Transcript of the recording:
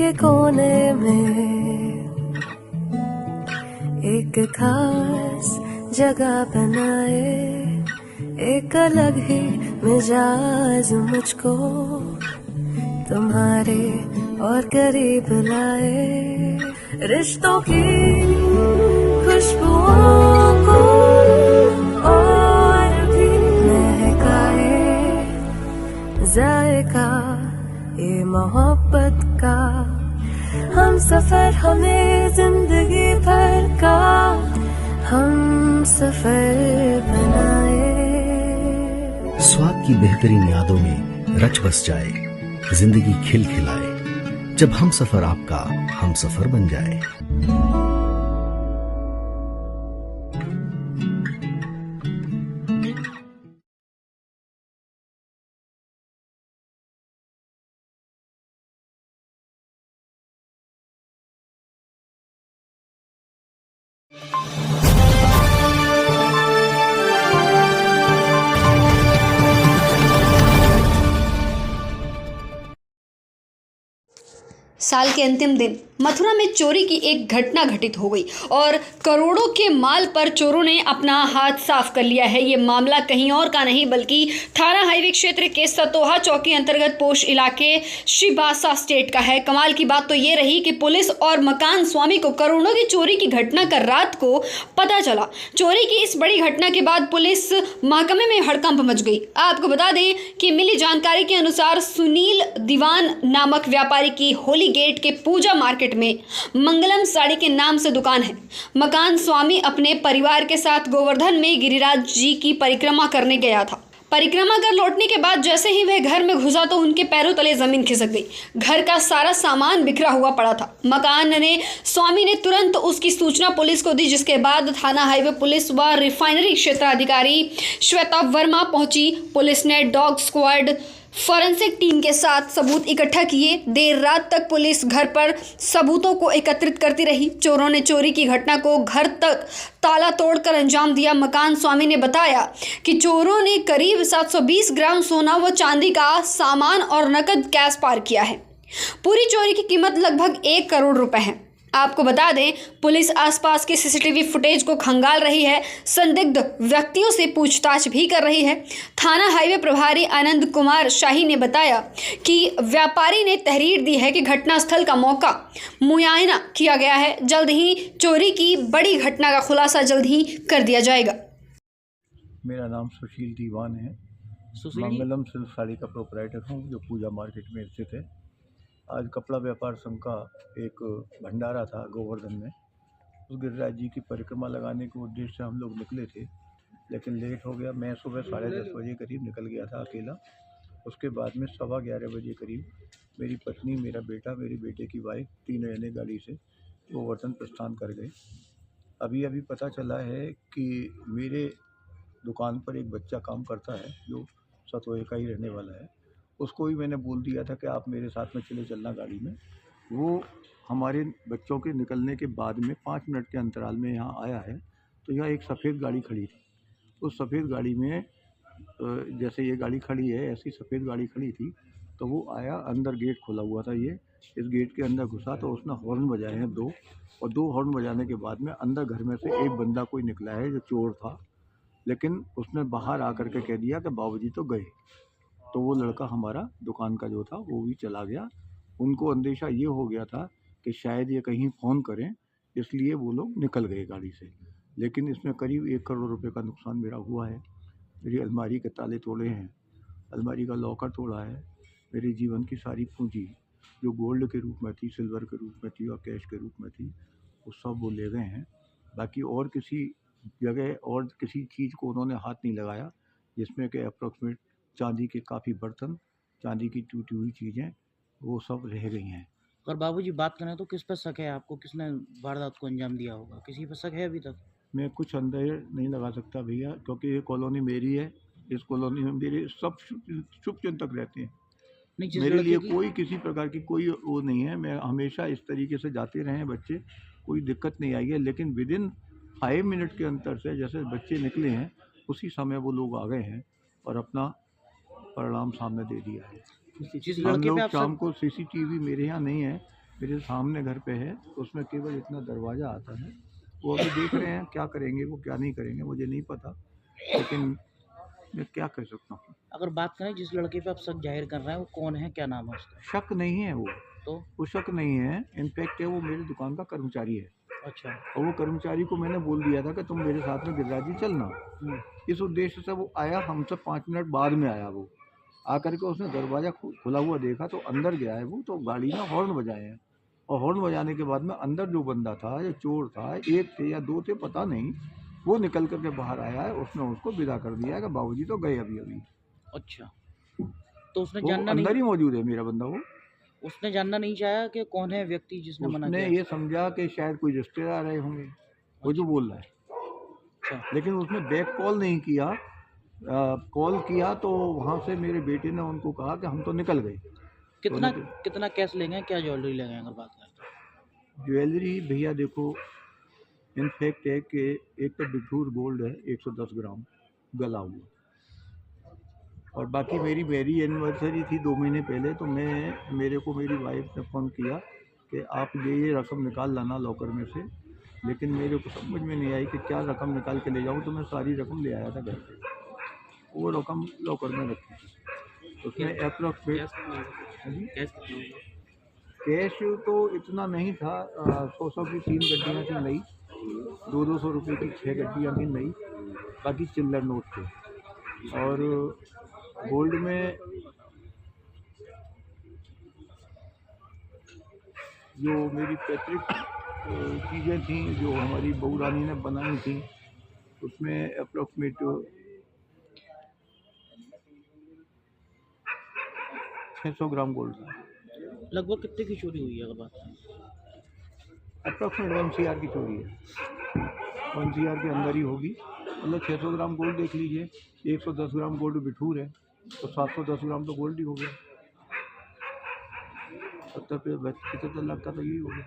के कोने में एक खास जगह बनाए, एक अलग ही मिजाज मुझको तुम्हारे और करीब लाए। रिश्तों की खुशबुओं को और भी महकाए, जायका ये मोहब्बत का, हम सफर हमें जिंदगी भर का हम सफर बनाए। स्वाद की बेहतरीन यादों में रच बस जाए, जिंदगी खिल खिलाए, जब हम सफर आपका हम सफर बन जाए। साल के अंतिम दिन मथुरा में चोरी की एक घटना घटित हो गई और करोड़ों के माल पर चोरों ने अपना हाथ साफ कर लिया है। ये मामला कहीं और का नहीं बल्कि थाना हाईवे क्षेत्र के सतोहा चौकी अंतर्गत पोश इलाके श्रीबासा स्टेट का है। कमाल की बात तो ये रही कि पुलिस और मकान स्वामी को करोड़ों की चोरी की घटना का रात को पता चला। चोरी की इस बड़ी घटना के बाद पुलिस महकमे में हड़कंप मच गई। आपको बता दें कि मिली जानकारी के अनुसार सुनील दीवान नामक व्यापारी की होली गेट के पूजा मार्केट में मंगलम साड़ी के नाम से दुकान है। मकान स्वामी अपने परिवार के साथ गोवर्धन में गिरिराज जी की परिक्रमा करने गया था। परिक्रमा कर लौटने के बाद जैसे ही वह घर में घुसा तो उनके पैरों तले जमीन खिसक गई। घर का सारा सामान बिखरा हुआ पड़ा था। स्वामी ने तुरंत उसकी सूचना पुलिस को दी, जिसके बाद थाना हाईवे पुलिस व रिफाइनरी क्षेत्राधिकारी श्वेता वर्मा पहुंची। पुलिस ने डॉग स्क्वाड फॉरेंसिक टीम के साथ सबूत इकट्ठा किए। देर रात तक पुलिस घर पर सबूतों को एकत्रित करती रही। चोरों ने चोरी की घटना को घर तक ताला तोड़कर अंजाम दिया। मकान स्वामी ने बताया कि चोरों ने करीब 720 ग्राम सोना व चांदी का सामान और नकद कैश पार किया है। पूरी चोरी की कीमत लगभग 1 करोड़ रुपए है। आपको बता दें, पुलिस आसपास के सीसीटीवी फुटेज को खंगाल रही है, संदिग्ध व्यक्तियों से पूछताछ भी कर रही है। थाना हाईवे प्रभारी आनंद कुमार शाही ने बताया कि व्यापारी ने तहरीर दी है कि घटनास्थल का मौका मुआयना किया गया है। जल्द ही चोरी की बड़ी घटना का खुलासा जल्द ही कर दिया जाएगा। मेरा नाम सुशील दीवान है। मंगलम सिल्क साड़ी का प्रोपराइटर हूँ, जो पूजा मार्केट में स्थित है। आज कपड़ा व्यापार संघ का एक भंडारा था गोवर्धन में। उस गिरिराज जी की परिक्रमा लगाने के उद्देश्य से हम लोग निकले थे, लेकिन लेट हो गया। मैं सुबह 10:30 बजे करीब निकल गया था अकेला। उसके बाद में 11:15 बजे करीब मेरी पत्नी, मेरा बेटा, मेरे बेटे की वाइफ, 3 जने गाड़ी से गोवर्धन प्रस्थान कर गए। अभी अभी पता चला है कि मेरे दुकान पर एक बच्चा काम करता है जो सतोए का ही रहने वाला है। उसको भी मैंने बोल दिया था कि आप मेरे साथ में चले चलना गाड़ी में। वो हमारे बच्चों के निकलने के बाद में 5 मिनट के अंतराल में यहाँ आया है। तो यहाँ एक सफ़ेद गाड़ी खड़ी थी। उस सफ़ेद गाड़ी में जैसे ये गाड़ी खड़ी है, ऐसी सफ़ेद गाड़ी खड़ी थी। तो वो आया, अंदर गेट खुला हुआ था। ये इस गेट के अंदर घुसा तो उसने हॉर्न बजाए हैं 2, और 2 हॉर्न बजाने के बाद में अंदर घर में से एक बंदा कोई निकला है जो चोर था। लेकिन उसने बाहर आकर के कह दिया कि बाबूजी तो गए। तो वो लड़का हमारा दुकान का जो था वो भी चला गया। उनको अंदेशा ये हो गया था कि शायद ये कहीं फ़ोन करें, इसलिए वो लोग निकल गए गाड़ी से। लेकिन इसमें करीब 1 करोड़ रुपए का नुकसान मेरा हुआ है। मेरी अलमारी के ताले तोड़े हैं, अलमारी का लॉकर तोड़ा है। मेरे जीवन की सारी पूंजी जो गोल्ड के रूप में थी, सिल्वर के रूप में थी और कैश के रूप में थी, वो सब वो ले गए हैं। बाकी और किसी जगह और किसी चीज़ को उन्होंने हाथ नहीं लगाया, जिसमें कि अप्रॉक्सीमेट चांदी के काफ़ी बर्तन, चांदी की टूटी हुई चीज़ें, वो सब रह गई हैं। और बाबूजी बात करें तो किस पर शक है आपको? किसने वारदात को अंजाम दिया होगा? किसी पर शक है अभी तक? मैं कुछ अंदाजा नहीं लगा सकता भैया, क्योंकि ये कॉलोनी मेरी है। इस कॉलोनी में मेरे सब शुभचिंतक रहते हैं। नहीं, मेरे लिए कोई किसी प्रकार की कोई वो नहीं है। मैं हमेशा इस तरीके से जाते रहे हैं बच्चे, कोई दिक्कत नहीं आई है। लेकिन विदिन 5 मिनट के अंतर से जैसे बच्चे निकले हैं, उसी समय वो लोग आ गए हैं और अपना परिणाम सामने दे दिया है। जिस हम लड़के पे लोग आप शाम को सीसीटीवी मेरे यहाँ नहीं है, मेरे सामने घर पे है, उसमें केवल इतना दरवाज़ा आता है। वो अभी देख रहे हैं क्या करेंगे, वो क्या नहीं करेंगे मुझे नहीं पता, लेकिन मैं क्या कर सकता हूँ। अगर बात करें जिस लड़के पे आप शक जाहिर कर रहे हैं वो कौन है, क्या नाम है उसका? शक नहीं है वो, तो वो शक नहीं है, इनफैक्ट वो मेरी दुकान का कर्मचारी है। अच्छा। और वो कर्मचारी को मैंने बोल दिया था कि तुम मेरे साथ में गिरिराज जी चलना। इस उद्देश्य से वो आया, हमसे 5 मिनट बाद में आया। वो आकर के उसने दरवाज़ा खुला हुआ देखा तो अंदर गया है वो, तो गाड़ी में हॉर्न बजाए हैं, और हॉर्न बजाने के बाद में अंदर जो बंदा था, जो चोर था, एक थे या दो थे पता नहीं, वो निकल करके बाहर आया है। उसने उसको विदा कर दिया है कि बाबूजी तो गए अभी अभी। अच्छा, तो उसने वो जानना अंदर नहीं, ही मौजूद है मेरा बंदा। वो उसने जानना नहीं चाहा कि कौन है व्यक्ति जिसने मना उसने किया? ये समझा कि शायद कोई रिश्तेदार आए होंगे, वो जो बोल रहा है। अच्छा। लेकिन उसने बैक कॉल नहीं किया। कॉल किया तो वहाँ से मेरे बेटे ने उनको कहा कि हम तो निकल गए। कितना कितना कैश लेंगे, क्या ज्वेलरी लेंगे अगर बात करें तो? ज्वेलरी भैया देखो, इनफैक्ट है कि एक तो बिठूर गोल्ड है 110 ग्राम गला हुआ, और बाकी मेरी एनिवर्सरी थी 2 महीने पहले, तो मेरे को मेरी वाइफ ने फ़ोन किया कि आप ये रकम निकाल लाना लॉकर में से। लेकिन मेरे को समझ में नहीं आई कि क्या रकम निकाल के ले जाऊँ, तो मैं सारी रकम ले आया था घर पे। वो रकम लॉकर में रखी थी, उसमें अप्रॉक्सीमेट कैश तो इतना नहीं था। 100 की 3 गड्डियाँ थी नई, 200 रुपये की 6 गड्डियाँ थी नई, बाकी चिल्लर नोट थे। और गोल्ड में जो मेरी पैतृक चीज़ें थी, जो हमारी बहू रानी ने बनाई थी, उसमें अप्रॉक्सीमेट 600 ग्राम गोल्ड था। लगभग कितने की चोरी हुई है अगर बात करें? अप्रॉक्सीमेट 1 CR की चोरी है, 1 CR के अंदर ही होगी। मतलब 600 ग्राम गोल्ड देख लीजिए, 110 ग्राम गोल्ड बिठूर है, तो 710 ग्राम तो गोल्ड ही हो गया। 70 पे 75 लाख का तो यही हो गया।